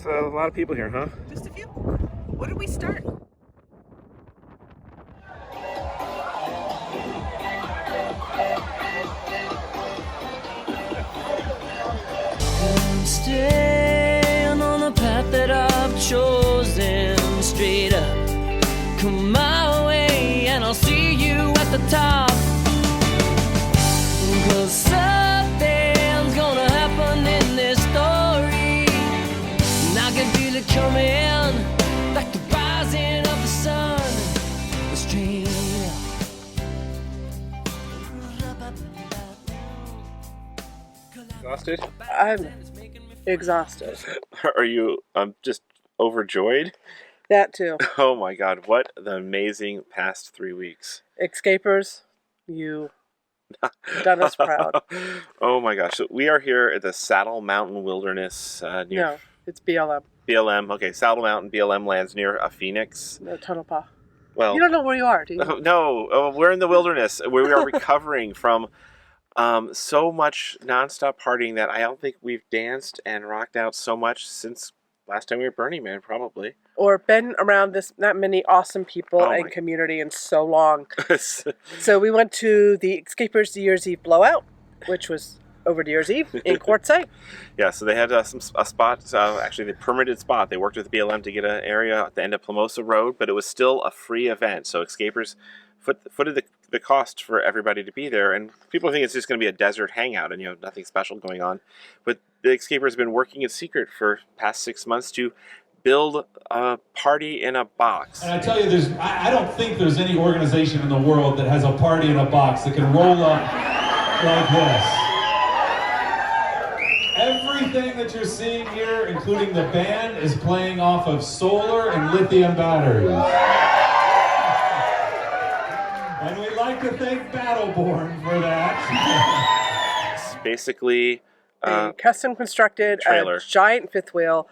It's a lot of people here, huh? Just a few. What did we start? I'm staying on the path that I've chosen, straight up. Come my way and I'll see you at the top. 'Cause something's gonna happen in this story, and I can feel it coming like the rising of the sun. Straight up. Exhausted? I'm exhausted. Are you just overjoyed? That too. Oh my God, what the amazing past 3 weeks. Xscapers, you done us proud. Oh my gosh. So we are here at the Saddle Mountain Wilderness near No, it's BLM. BLM. Okay, Saddle Mountain BLM lands near Phoenix. No, Tonopah. Well, You don't know where you are, do you? no, we're in the wilderness where we are recovering from so much nonstop partying that I don't think we've danced and rocked out so much since last time we were at Burning Man, probably. Or been around that many awesome people Oh and my- community in so long. So we went to the Xscapers New Year's Eve Blowout, which was over New Year's Eve in Quartzsite. Yeah, so they had a spot, actually the permitted spot. They worked with BLM to get an area at the end of Plumosa Road, but it was still a free event. So Xscapers footed the cost for everybody to be there. And people think it's just going to be a desert hangout and, nothing special going on. But the Xscapers have been working in secret for past 6 months to build a party in a box. And I tell you, I don't think there's any organization in the world that has a party in a box that can roll up like this. Everything that you're seeing here, including the band, is playing off of solar and lithium batteries. And we'd like to thank Battleborn for that. It's basically A custom constructed trailer. a giant fifth wheel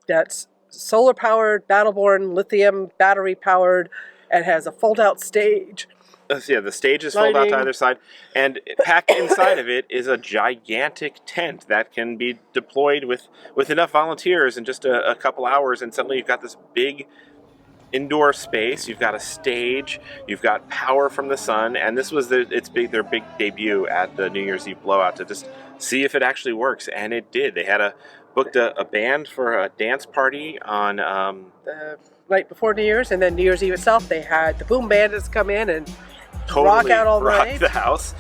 that's solar powered, Battleborn, lithium battery powered, and has a fold out stage. the stage is folded out to Lighting. either side, and packed inside of it is a gigantic tent that can be deployed with enough volunteers in just a couple hours, and suddenly you've got this big indoor space. You've got a stage, you've got power from the sun, and this was their big debut at the New Year's Eve Blowout to just see if it actually works, and it did. They had booked a band for a dance party on The night before New Year's, and then New Year's Eve itself, they had the boom bandits come in and totally rock out all rocked night. the house.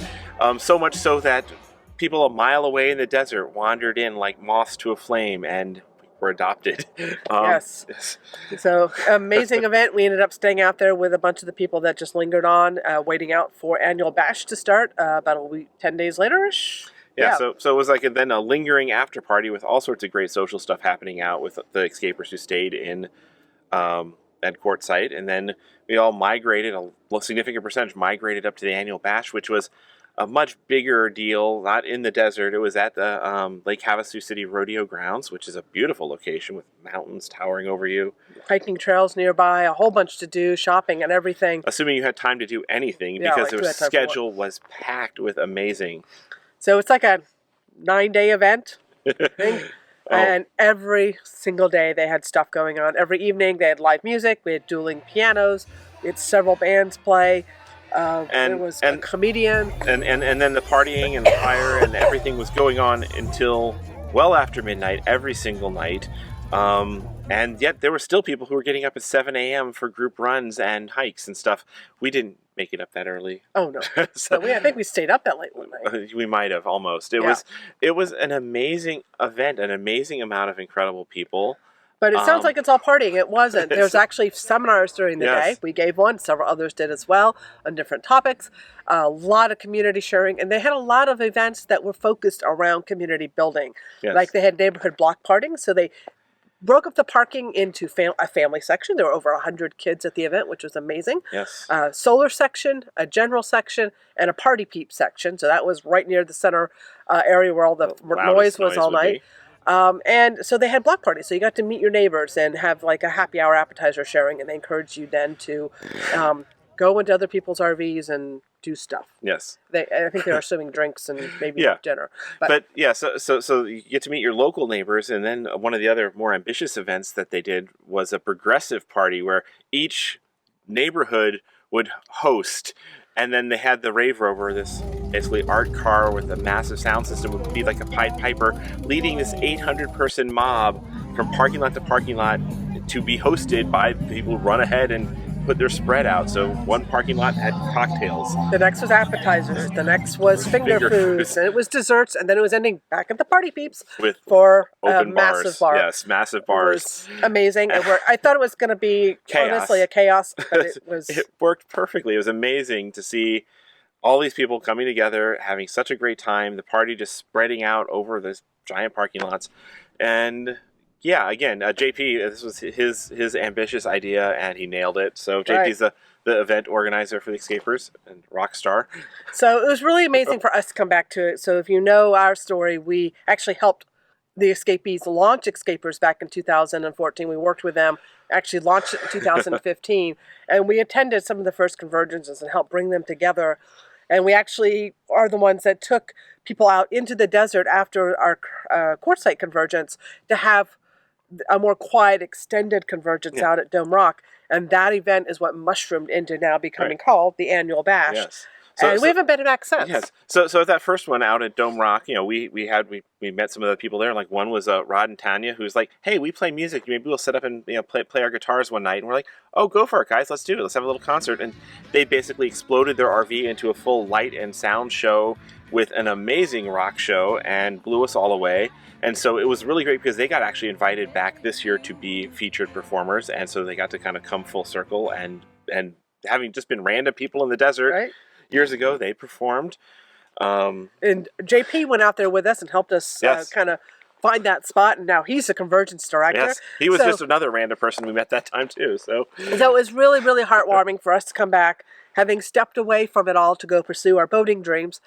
So much so that people a mile away in the desert wandered in like moths to a flame and were adopted. Yes. So, amazing event. We ended up staying out there with a bunch of the people that just lingered on, waiting out for annual bash to start about a week, 10 days later-ish. Yeah, so it was like then a lingering after party with all sorts of great social stuff happening out with the Xscapers who stayed in at Quartzsite, and then we all migrated, a significant percentage migrated up to the annual bash, which was a much bigger deal, not in the desert. It was at the Lake Havasu City Rodeo Grounds, which is a beautiful location with mountains towering over you. Hiking trails nearby, a whole bunch to do, shopping and everything. Assuming you had time to do anything, Yeah, because like, the we had time for schedule was packed with amazing. So it's like a 9-day event thing. And every single day they had stuff going on. Every evening they had live music. We had dueling pianos. We had several bands play. There was a comedian. And then the partying and the fire and everything was going on until well after midnight every single night. And yet there were still people who were getting up at 7 a.m. for group runs and hikes and stuff. We didn't make it up that early. Oh, no. I think we stayed up that late one night. We might have almost. It was an amazing event, an amazing amount of incredible people. But it sounds like it's all partying. It wasn't. There was actually seminars during the Yes. day. We gave one. Several others did as well on different topics. A lot of community sharing. And they had a lot of events that were focused around community building. Yes. Like they had neighborhood block partying. So they broke up the parking into a family section. There were over 100 kids at the event, which was amazing. Yes. Solar section, a general section, and a party peep section. So that was right near the center area where all the noise was all night. And so they had block parties. So you got to meet your neighbors and have like a happy hour appetizer sharing. And they encouraged you then to go into other people's RVs and do stuff. Yes. I think they were serving drinks and maybe Yeah. dinner. But yeah, so you get to meet your local neighbors, and then one of the other more ambitious events that they did was a progressive party where each neighborhood would host, and then they had the Rave Rover, this basically art car with a massive sound system, would be like a Pied Piper, leading this 800-person mob from parking lot to parking lot to be hosted by people who run ahead and put their spread out. So one parking lot had cocktails. The next was appetizers. The next was finger foods. And it was desserts. And then it was ending back at the party peeps With for open a massive bar. Yes, massive bars. It was amazing. I thought it was going to be honestly a chaos, but it was. It worked perfectly. It was amazing to see all these people coming together, having such a great time. The party just spreading out over those giant parking lots, and yeah, again, JP, this was his ambitious idea, and he nailed it. So JP's the event organizer for the Xscapers and rock star. So it was really amazing for us to come back to it. So if you know our story, we actually helped the Escapees launch Xscapers back in 2014. We worked with them, actually launched it in 2015, and we attended some of the first convergences and helped bring them together. And we actually are the ones that took people out into the desert after our quartzite convergence to have a more quiet, extended convergence out at Dome Rock. And that event is what mushroomed into now becoming called the annual bash. Yes. And we haven't been back since. Yes. So at that first one out at Dome Rock, you know, we met some of the people there. Like one was Rod and Tanya, who's like, "Hey, we play music. Maybe we'll set up and play our guitars one night." And we're like, "Oh, go for it, guys. Let's do it. Let's have a little concert." And they basically exploded their RV into a full light and sound show with an amazing rock show and blew us all away. And so it was really great because they got actually invited back this year to be featured performers, and so they got to kind of come full circle and having just been random people in the desert. Right. Years ago, they performed. And JP went out there with us and helped us kind of find that spot, and now he's a convergence director. Yes, he was just another random person we met that time too. So it was really, really heartwarming for us to come back, having stepped away from it all to go pursue our boating dreams,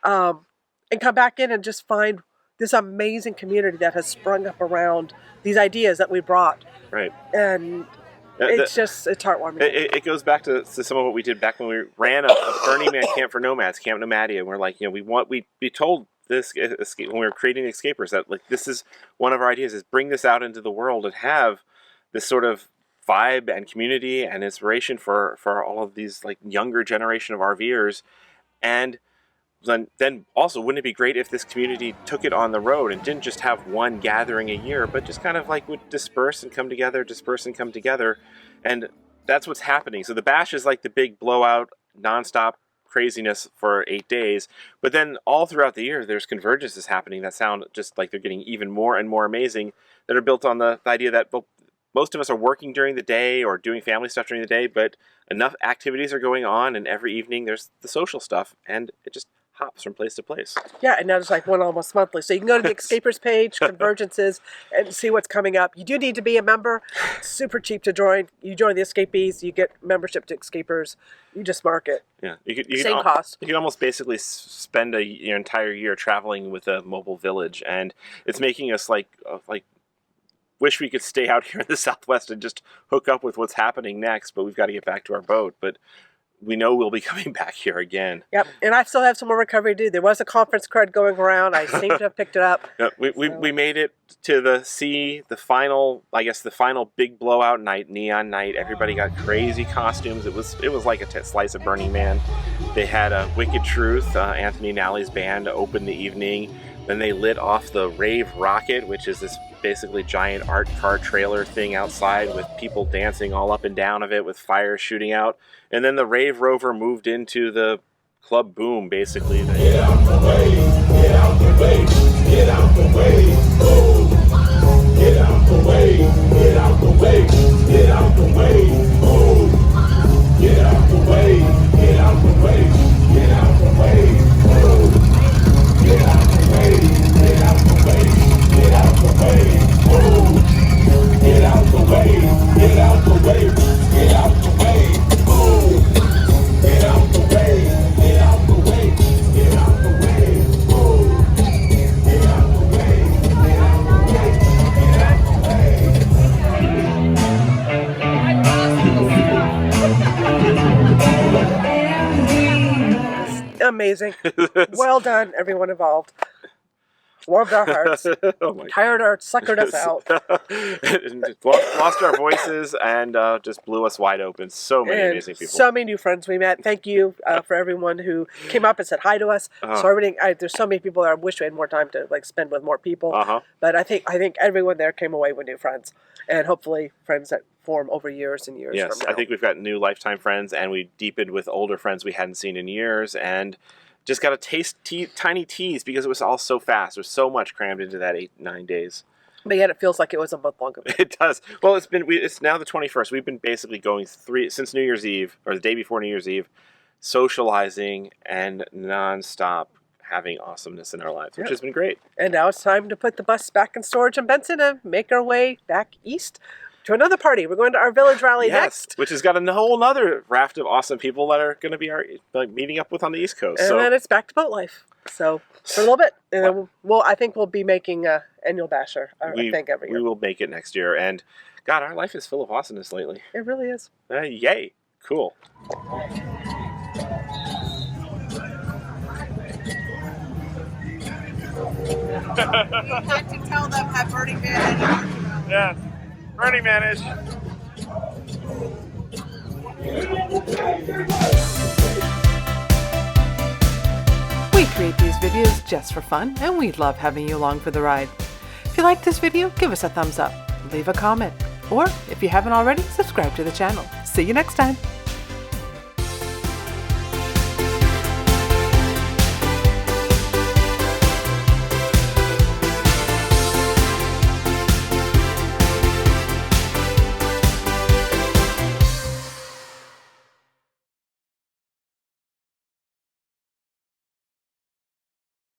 and come back in and just find this amazing community that has sprung up around these ideas that we brought. Right. And it's heartwarming. It goes back to some of what we did back when we ran a Burning Man camp for nomads, Camp Nomadia. And we're like, we told this when we were creating the Xscapers that like this is one of our ideas is bring this out into the world and have this sort of vibe and community and inspiration for all of these like younger generation of RVers. And then also, wouldn't it be great if this community took it on the road and didn't just have one gathering a year, but just kind of like would disperse and come together. And that's what's happening. So the bash is like the big blowout, nonstop craziness for 8 days. But then all throughout the year, there's convergences happening that sound just like they're getting even more and more amazing, that are built on the idea that most of us are working during the day or doing family stuff during the day, but enough activities are going on, and every evening there's the social stuff, and it just hops from place to place. Yeah, and now it's like one almost monthly. So you can go to the Xscapers page, Convergences, and see what's coming up. You do need to be a member. It's super cheap to join. You join the Escapees, you get membership to Xscapers. You just mark it. Yeah, Same cost. You can almost basically spend your entire year traveling with a mobile village, and it's making us like wish we could stay out here in the Southwest and just hook up with what's happening next, but we've got to get back to our boat. But we know we'll be coming back here again. Yep, and I still have some more recovery to do. There was a conference crud going around. I seem to have picked it up. Yeah, we made it to the final big blowout night, neon night. Everybody got crazy costumes. It was like a slice of Burning Man. They had a Wicked Truth, Anthony Nally's band, open the evening. Then they lit off the Rave Rocket, which is this basically giant art car trailer thing outside with people dancing all up and down of it with fires shooting out. And then the Rave Rover moved into the Club Boom, basically. Get out the way, get out the way, get out the way, boom. Get out the way, get out the way, get out the way, boom. Get out the way, get out the way, get out the way, boom. Get out the way, get out the way, get out the way, boom. Get out the way, get out the way, get out the way, boom. Get out the way, get out the way, get out the way, boom. Get out the way, amazing. Well done, everyone involved. Warmed our hearts. Oh my Tired our suckered us out. Lost our voices and just blew us wide open. So many And amazing people. so many new friends we met. Thank you for everyone who came up and said hi to us. So everything, there's so many people that I wish we had more time to like spend with more people. But I think everyone there came away with new friends, and hopefully friends that form over years and years. Yes, from now. I think we've got new lifetime friends, and we deepened with older friends we hadn't seen in years, and just got to taste tiny teas because it was all so fast. There's so much crammed into that 8-9 days. But yet it feels like it was a month longer. It does. Well, it's now the 21st. We've been basically going since New Year's Eve, or the day before New Year's Eve, socializing and nonstop having awesomeness in our lives, which has been great. And now it's time to put the bus back in storage in Benson and make our way back east to another party. We're going to our village rally next. Which has got a whole other raft of awesome people that are going to be meeting up with on the East Coast. And then it's back to boat life. So for a little bit, and then I think we'll be making annual basher. I think every year we will make it next year. And God, our life is full of awesomeness lately. It really is. Yay! Cool. We had to tell them that Burning Man. Yeah, Burning Man-ish. We create these videos just for fun, and we love having you along for the ride. If you like this video, give us a thumbs up, leave a comment, or if you haven't already, subscribe to the channel. See you next time.